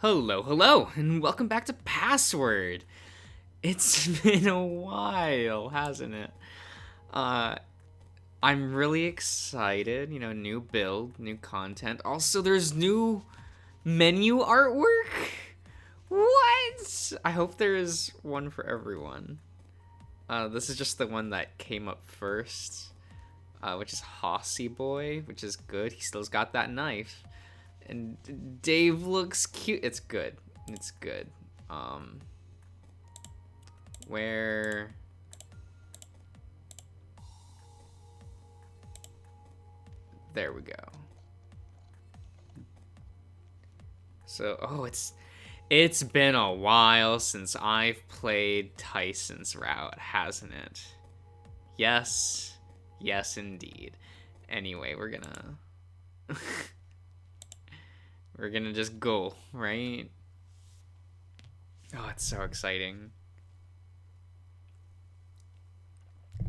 Hello, hello, and welcome back to Password. It's been a while, hasn't it? Uh, I'm really excited. New build, new content. Also, there's new menu artwork. What? I hope there is one for everyone. This is just the one that came up first, which is Hossy Boy, which is good. He still's got that knife. And Dave looks cute. It's good. It's good. Where... There we go. So, it's been a while since I've played Tyson's route, hasn't it? Yes. Yes, indeed. Anyway, we're gonna... we're gonna just go, right? Oh, it's so exciting.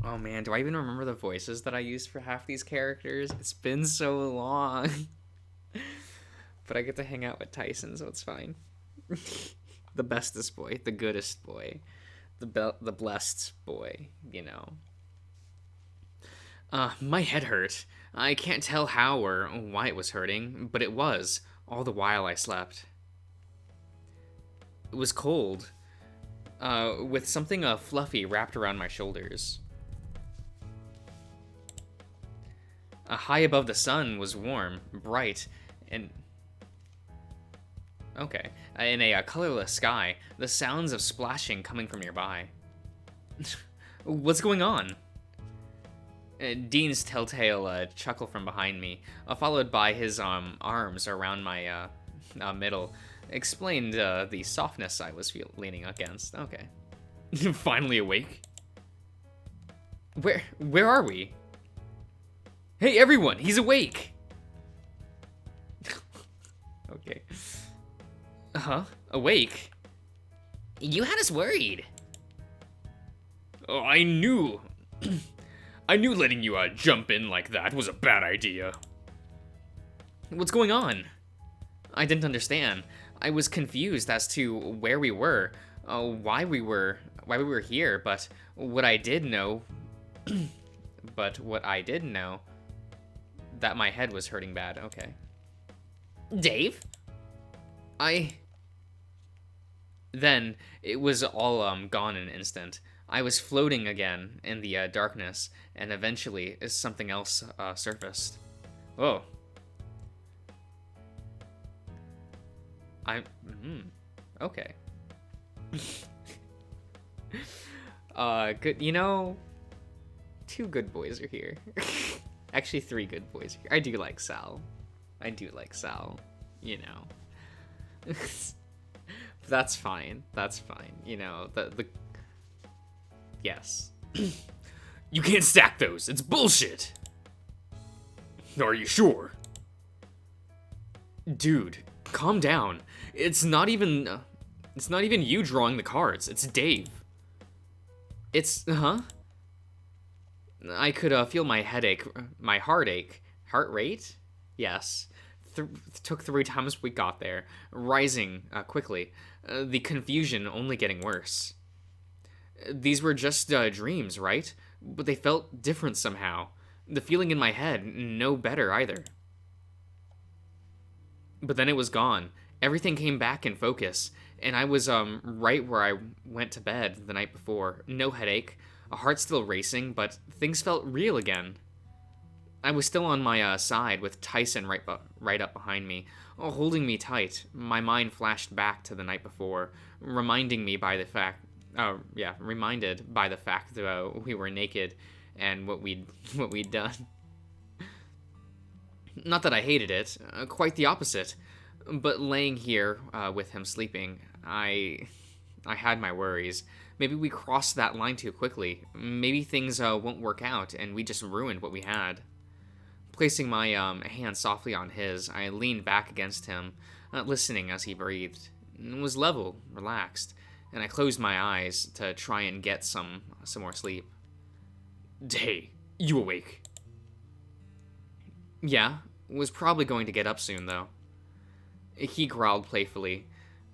Oh man, do I even remember the voices that I used for half these characters? It's been so long. But I get to hang out with Tyson, so it's fine. The bestest boy, the goodest boy, the blessed boy, My head hurt. I can't tell how or why it was hurting, but it was, all the while I slept. It was cold, with something fluffy wrapped around my shoulders. High above the sun was warm, bright, and... Okay. In a colorless sky, the sounds of splashing coming from nearby. What's going on? Dean's telltale chuckle from behind me, followed by his arms around my middle, explained the softness I was leaning against. Okay. Finally awake? Where are we? Hey everyone, he's awake! Okay. Huh? Awake? You had us worried. Oh, I knew. I knew letting you jump in like that was a bad idea. What's going on? I didn't understand. I was confused as to where we were, why we were here, but what I did know, that my head was hurting bad. Okay. Dave? Then, it was all gone in an instant. I was floating again in the darkness, and eventually something else surfaced. Whoa. Okay. Good, two good boys are here. Actually, three good boys are here. I do like Sal. That's fine. Yes. You can't stack those. It's bullshit. Are you sure? Dude, calm down. It's not even you drawing the cards. It's Dave. I could feel my headache, my heart rate? Yes. Took 3 times we got there, rising quickly, the confusion only getting worse. These were just dreams, right? But they felt different somehow. The feeling in my head, no better either. But then it was gone. Everything came back in focus, and I was right where I went to bed the night before. No headache, a heart still racing, but things felt real again. I was still on my side with Tyson right up behind me, holding me tight. My mind flashed back to the night before, reminded by the fact that we were naked and what we'd done. Not that I hated it, quite the opposite. But laying here with him sleeping, I had my worries. Maybe we crossed that line too quickly. Maybe things won't work out, and we just ruined what we had. Placing my hand softly on his, I leaned back against him, listening as he breathed. It was level, relaxed, and I closed my eyes to try and get some more sleep. Hey, you awake? Yeah, was probably going to get up soon, though. He growled playfully.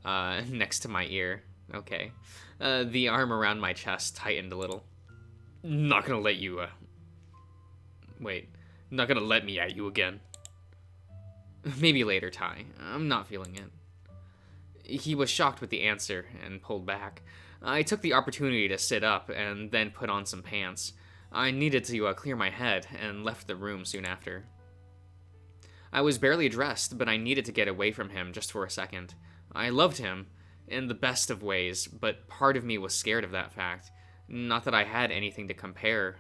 next to my ear. Okay. The arm around my chest tightened a little. Not gonna let you, Wait. Not gonna let me at you again. Maybe later, Ty. I'm not feeling it. He was shocked with the answer and pulled back. I took the opportunity to sit up and then put on some pants. I needed to clear my head and left the room soon after. I was barely dressed, but I needed to get away from him just for a second. I loved him, in the best of ways, but part of me was scared of that fact. Not that I had anything to compare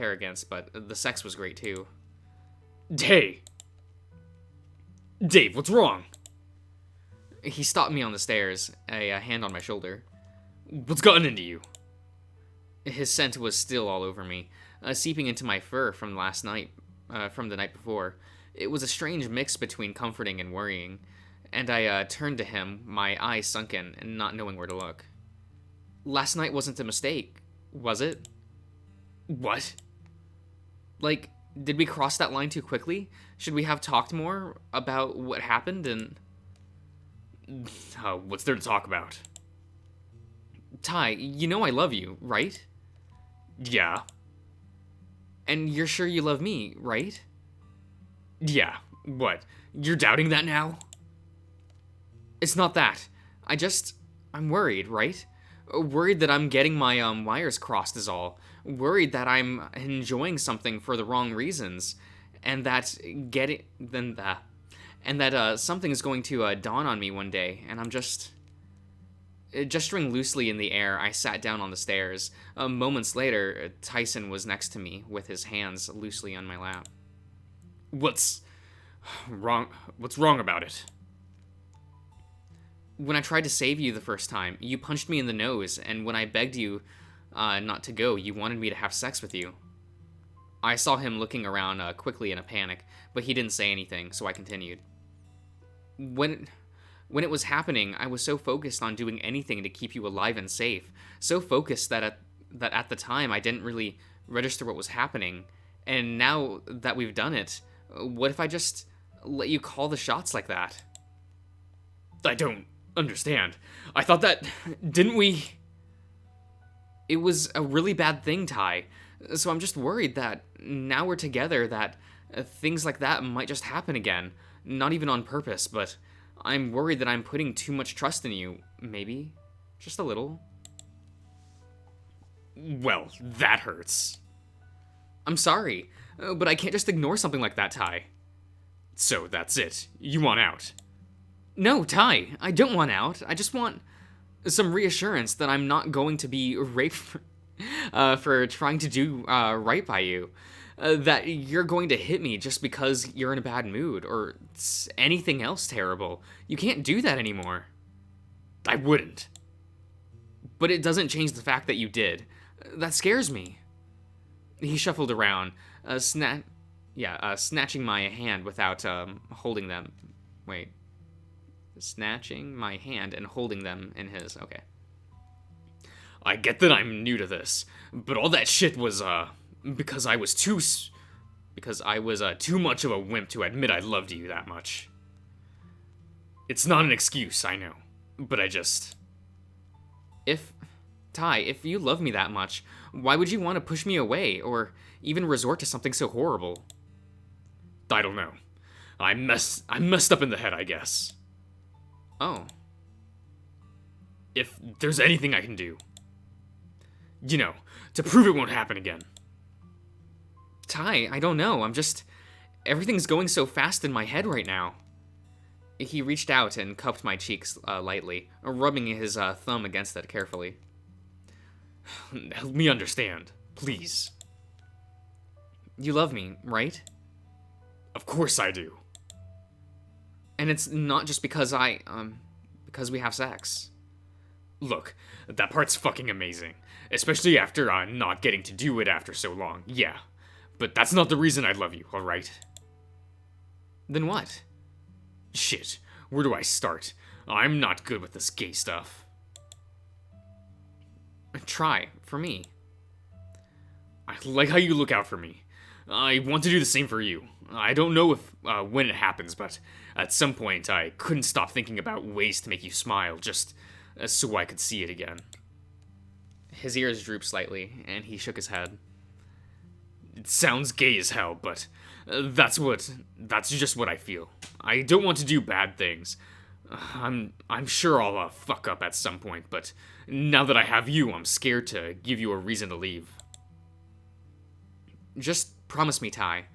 against, but the sex was great too. Hey! Dave, what's wrong? He stopped me on the stairs, a hand on my shoulder. What's gotten into you? His scent was still all over me, seeping into my fur from the night before. It was a strange mix between comforting and worrying, and I turned to him, my eyes sunken and not knowing where to look. Last night wasn't a mistake, was it? What? Like, did we cross that line too quickly? Should we have talked more about what happened and... what's there to talk about? Ty, you know I love you, right? Yeah. And you're sure you love me, right? Yeah. What? You're doubting that now? It's not that. I'm worried, right? Worried that I'm getting my wires crossed is all. Worried that I'm enjoying something for the wrong reasons, and that something is going to dawn on me one day, and I'm just... Gesturing loosely in the air, I sat down on the stairs. Moments later, Tyson was next to me, with his hands loosely on my lap. What's wrong about it? When I tried to save you the first time, you punched me in the nose, and when I begged you not to go, you wanted me to have sex with you. I saw him looking around quickly in a panic, but he didn't say anything, so I continued. When it was happening, I was so focused on doing anything to keep you alive and safe, so focused that at the time I didn't really register what was happening, and now that we've done it, what if I just let you call the shots like that? I don't understand. I thought that... Didn't we... It was a really bad thing, Ty. So I'm just worried that now we're together that things like that might just happen again. Not even on purpose, but I'm worried that I'm putting too much trust in you. Maybe. Just a little. Well, that hurts. I'm sorry, but I can't just ignore something like that, Ty. So that's it. You want out? No, Ty, I don't want out. I just want some reassurance that I'm not going to be raped for trying to do right by you. That you're going to hit me just because you're in a bad mood, or anything else terrible. You can't do that anymore. I wouldn't. But it doesn't change the fact that you did. That scares me. He shuffled around, snatching my hand without holding them. Wait. Snatching my hand and holding them in his. Okay. I get that I'm new to this, but all that shit was, because I was too much of a wimp to admit I loved you that much. It's not an excuse, I know, but Ty, if you love me that much, why would you want to push me away, or even resort to something so horrible? I don't know. I'm messed up in the head, I guess. Oh. If there's anything I can do. You know, to prove it won't happen again. Ty, I don't know. Everything's going so fast in my head right now. He reached out and cupped my cheeks lightly, rubbing his thumb against it carefully. Help me understand, please. You love me, right? Of course I do. And it's not just because because we have sex. Look, that part's fucking amazing. Especially after not getting to do it after so long, yeah. But that's not the reason I love you, alright? Then what? Shit, where do I start? I'm not good with this gay stuff. Try, for me. I like how you look out for me. I want to do the same for you. I don't know if when it happens, but At some point, I couldn't stop thinking about ways to make you smile, just so I could see it again. His ears drooped slightly, and he shook his head. It sounds gay as hell, but that's just what I feel. I don't want to do bad things. I'm sure I'll fuck up at some point, but now that I have you, I'm scared to give you a reason to leave. Just promise me, Ty.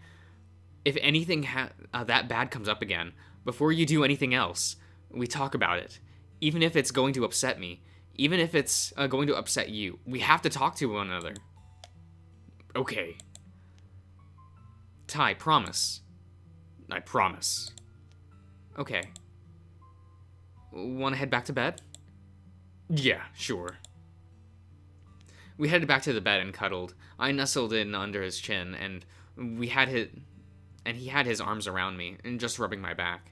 If anything that bad comes up again, before you do anything else, we talk about it. Even if it's going to upset me, even if it's going to upset you, we have to talk to one another. Okay. Ty, promise. I promise. Okay. Want to head back to bed? Yeah, sure. We headed back to the bed and cuddled. I nestled in under his chin, and he had his arms around me and just rubbing my back.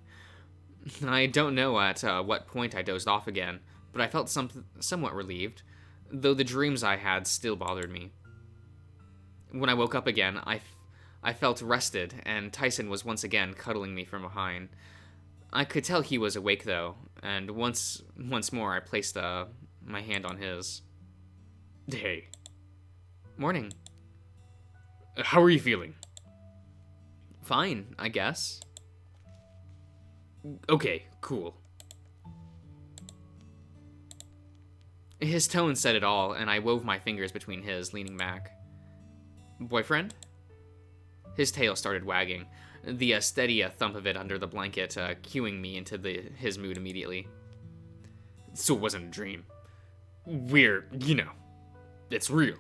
I don't know at what point I dozed off again, but I felt somewhat relieved, though the dreams I had still bothered me. When I woke up again, I felt rested, and Tyson was once again cuddling me from behind. I could tell he was awake, though, and once more I placed my hand on his. Hey. Morning. How are you feeling? Fine, I guess. Okay, cool. His tone said it all, and I wove my fingers between his, leaning back. Boyfriend? His tail started wagging, the steady thump of it under the blanket cueing me into his mood immediately. So it wasn't a dream. It's real.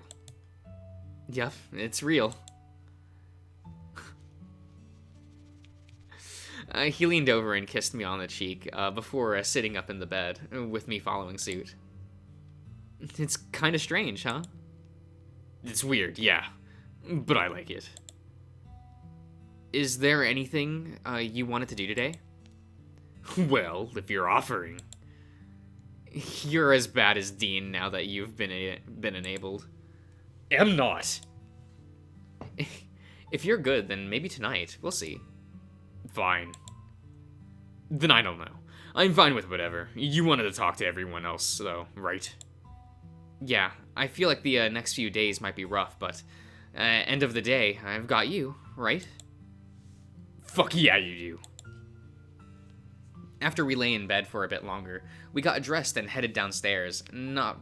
Yep, it's real. He leaned over and kissed me on the cheek before sitting up in the bed, with me following suit. It's kind of strange, huh? It's weird, yeah, but I like it. Is there anything you wanted to do today? Well, if you're offering. You're as bad as Dean now that you've been enabled. Am not. If you're good, then maybe tonight. We'll see. Fine. Then I don't know. I'm fine with whatever. You wanted to talk to everyone else, though, right? Yeah, I feel like the next few days might be rough, but end of the day, I've got you, right? Fuck yeah, you do. After we lay in bed for a bit longer, we got dressed and headed downstairs. Not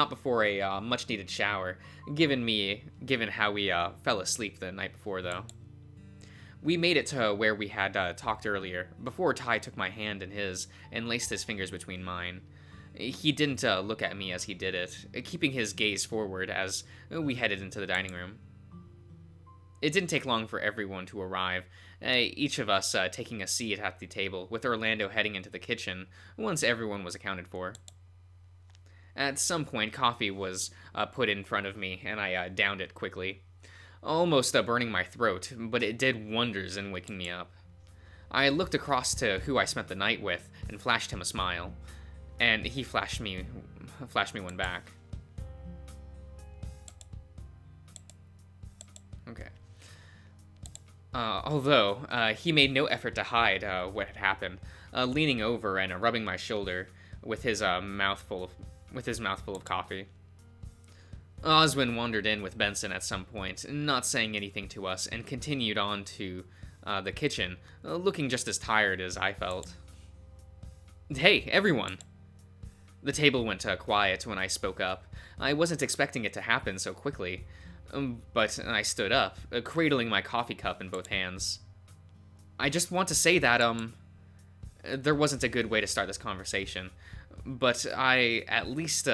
before a much-needed shower, given how we fell asleep the night before, though. We made it to where we had talked earlier, before Ty took my hand in his and laced his fingers between mine. He didn't look at me as he did it, keeping his gaze forward as we headed into the dining room. It didn't take long for everyone to arrive, each of us taking a seat at the table, with Orlando heading into the kitchen once everyone was accounted for. At some point, coffee was put in front of me, and I downed it quickly, almost burning my throat, but it did wonders in waking me up. I looked across to who I spent the night with and flashed him a smile, and he flashed me one back. Okay. Although he made no effort to hide what had happened, leaning over and rubbing my shoulder with his mouthful of coffee. Oswin wandered in with Benson at some point, not saying anything to us, and continued on to the kitchen, looking just as tired as I felt. Hey, everyone! The table went quiet when I spoke up. I wasn't expecting it to happen so quickly, but I stood up, cradling my coffee cup in both hands. I just want to say that, there wasn't a good way to start this conversation, but I at least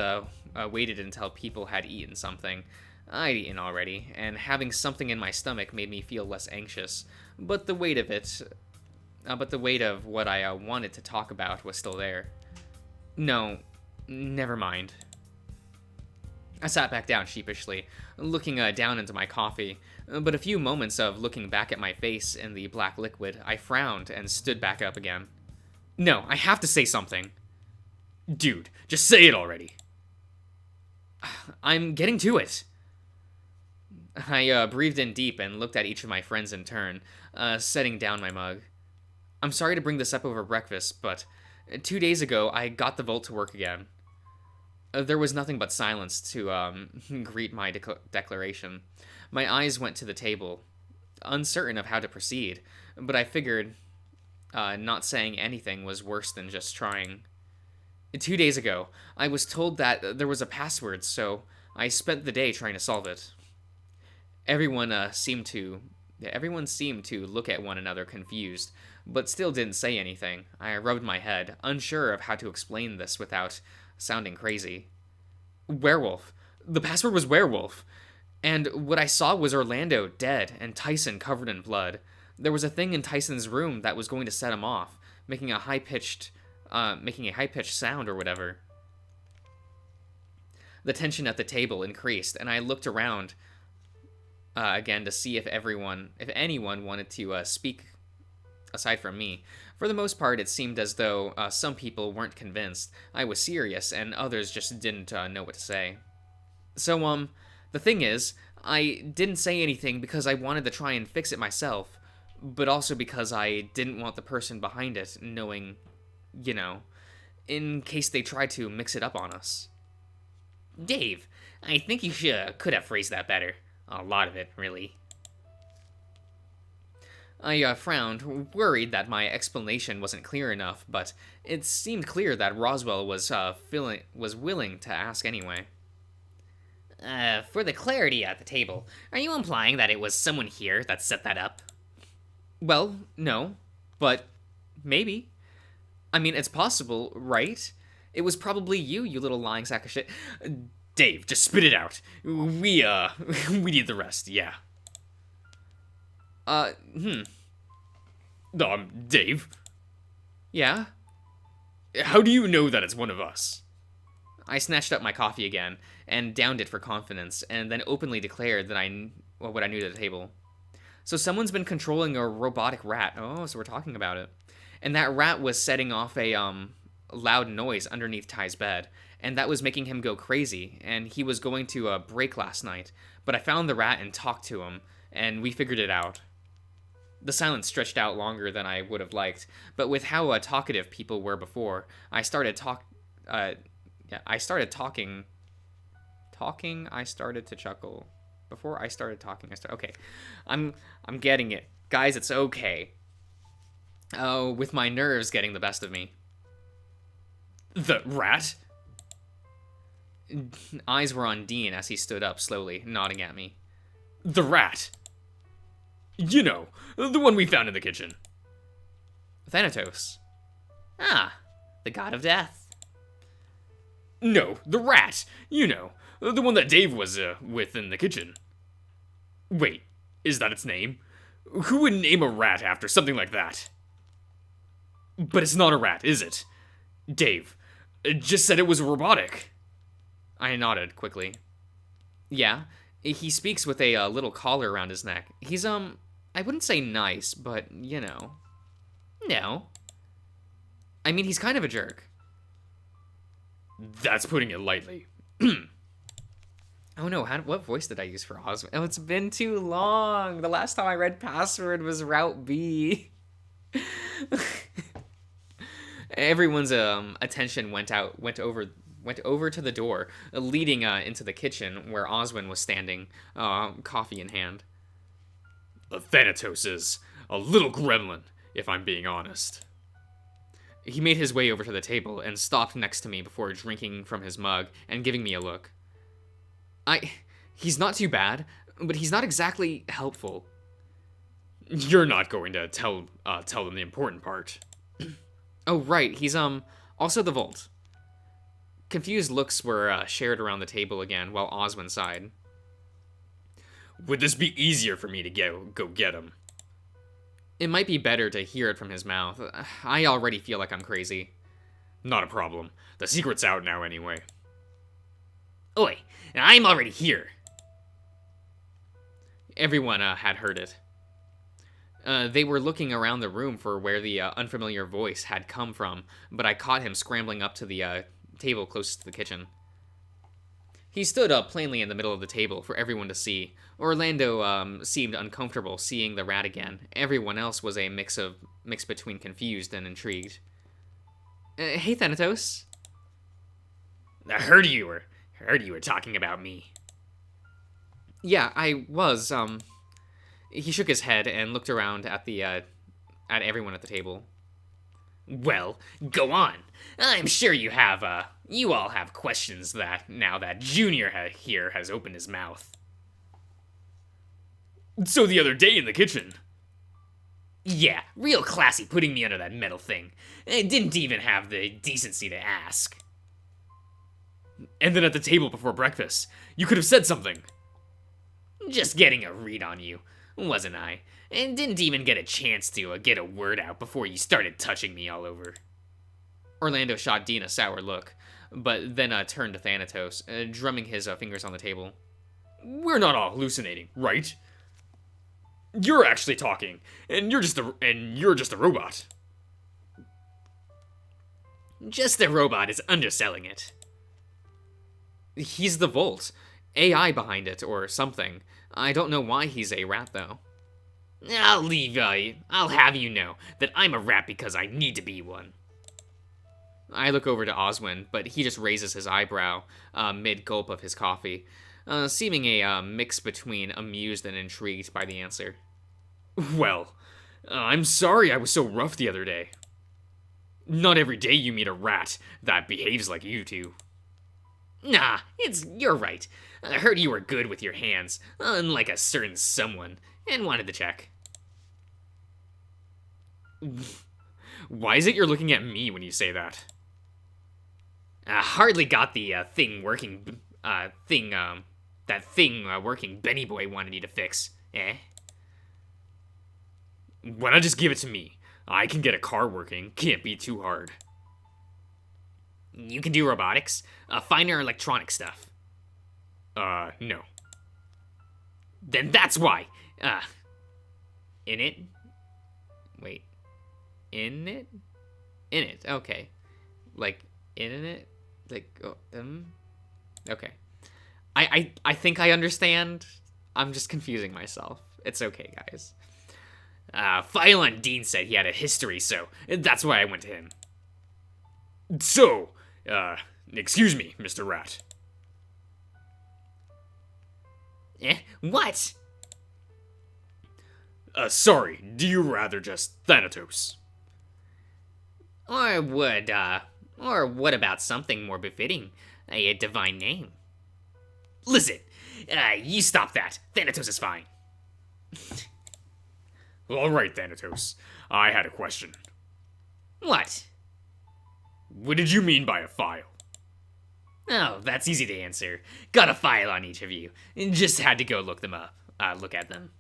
waited until people had eaten something. I'd eaten already, and having something in my stomach made me feel less anxious, but the weight of what I wanted to talk about was still there. No, never mind. I sat back down sheepishly, looking down into my coffee, but a few moments of looking back at my face in the black liquid, I frowned and stood back up again. No, I have to say something. Dude, just say it already. I'm getting to it. I breathed in deep and looked at each of my friends in turn, setting down my mug. I'm sorry to bring this up over breakfast, but 2 days ago I got the vault to work again. There was nothing but silence to greet my declaration. My eyes went to the table, uncertain of how to proceed, but I figured not saying anything was worse than just trying. 2 days ago, I was told that there was a password, so I spent the day trying to solve it. Everyone everyone seemed to look at one another confused, but still didn't say anything. I rubbed my head, unsure of how to explain this without sounding crazy. Werewolf. The password was werewolf. And what I saw was Orlando dead and Tyson covered in blood. There was a thing in Tyson's room that was going to set him off, making a high-pitched sound or whatever. The tension at the table increased, and I looked around again to see if anyone wanted to speak aside from me. For the most part, it seemed as though some people weren't convinced I was serious, and others just didn't know what to say. So, the thing is, I didn't say anything because I wanted to try and fix it myself, but also because I didn't want the person behind it knowing, in case they tried to mix it up on us. Dave, I think you could have phrased that better. A lot of it, really. I frowned, worried that my explanation wasn't clear enough, but it seemed clear that Roswell was willing to ask anyway. For the clarity at the table, are you implying that it was someone here that set that up? Well, no, but maybe. I mean, it's possible, right? It was probably you little lying sack of shit. Dave, just spit it out. We need the rest, yeah. Dave? Yeah? How do you know that it's one of us? I snatched up my coffee again and downed it for confidence, and then openly declared that what I knew to the table. So someone's been controlling a robotic rat. Oh, so we're talking about it. And that rat was setting off a loud noise underneath Ty's bed, and that was making him go crazy, and he was going to break last night. But I found the rat and talked to him, and we figured it out. The silence stretched out longer than I would have liked, but with how talkative people were before, I started talking. I started to chuckle. Before I started talking, okay. I'm getting it. Guys, it's okay. Oh, with my nerves getting the best of me. The rat? Eyes were on Dean as he stood up slowly, nodding at me. The rat. You know, the one we found in the kitchen. Thanatos. Ah, the god of death. No, the rat. You know, the one that Dave was with in the kitchen. Wait, is that its name? Who would name a rat after something like that? But it's not a rat, is it? Dave just said it was robotic. I nodded quickly. Yeah, he speaks with a little collar around his neck. He's, I wouldn't say nice, but, No. I mean, he's kind of a jerk. That's putting it lightly. Oh no, what voice did I use for Osmond? Oh, it's been too long. The last time I read Password was Route B. Everyone's attention went over to the door, leading into the kitchen where Oswin was standing, coffee in hand. Thanatos is a little gremlin, if I'm being honest. He made his way over to the table and stopped next to me before drinking from his mug and giving me a look. He's not too bad, but he's not exactly helpful. You're not going to tell them the important part. Oh, right, he's, also the Vault. Confused looks were shared around the table again while Oswin sighed. Would this be easier for me to go get him? It might be better to hear it from his mouth. I already feel like I'm crazy. Not a problem. The secret's out now anyway. Oi, I'm already here. Everyone had heard it. They were looking around the room for where the unfamiliar voice had come from, but I caught him scrambling up to the table closest to the kitchen. He stood up plainly in the middle of the table for everyone to see. Orlando seemed uncomfortable seeing the rat again. Everyone else was a mix between confused and intrigued. Hey, Thanatos. I heard you were talking about me. Yeah, I was. He shook his head and looked around at at everyone at the table. Well, go on. I'm sure you all have questions now that Junior here has opened his mouth. So the other day in the kitchen. Yeah, real classy putting me under that metal thing. I didn't even have the decency to ask. And then at the table before breakfast, you could have said something. Just getting a read on you, wasn't I? And didn't even get a chance to get a word out before you started touching me all over. Orlando shot Dean a sour look, but then turned to Thanatos, drumming his fingers on the table. We're not all hallucinating, right? You're actually talking, and you're just a robot. Just a robot is underselling it. He's the Volt. AI behind it, or something. I don't know why he's a rat, though. I'll have you know that I'm a rat because I need to be one. I look over to Oswin, but he just raises his eyebrow mid-gulp of his coffee, seeming a mix between amused and intrigued by the answer. Well, I'm sorry I was so rough the other day. Not every day you meet a rat that behaves like you two. Nah, you're right. I heard you were good with your hands, unlike a certain someone, and wanted to check. Why is it you're looking at me when you say that? Hardly got the thing working. That thing working Benny Boy wanted you to fix, eh? Why not just give it to me? I can get a car working. Can't be too hard. You can do robotics, finer electronic stuff. No. Then that's why. In it? Wait. In it? In it, okay. Like, in it? Like, okay. I think I understand. I'm just confusing myself. It's okay, guys. Phylon Dean said he had a history, so that's why I went to him. So, excuse me, Mr. Rat. What? Sorry, do you rather just Thanatos? Or what about something more befitting? A divine name? Listen, you stop that. Thanatos is fine. Alright, Thanatos. I had a question. What? What did you mean by a file? Oh, that's easy to answer. Got a file on each of you. Just had to go look them up. Look at them.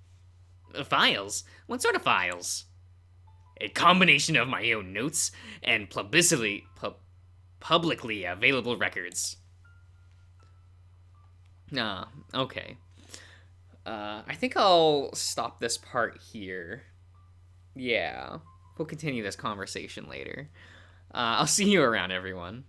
Files? What sort of files? A combination of my own notes and publicly available records. Okay. I think I'll stop this part here. Yeah. We'll continue this conversation later. I'll see you around, everyone.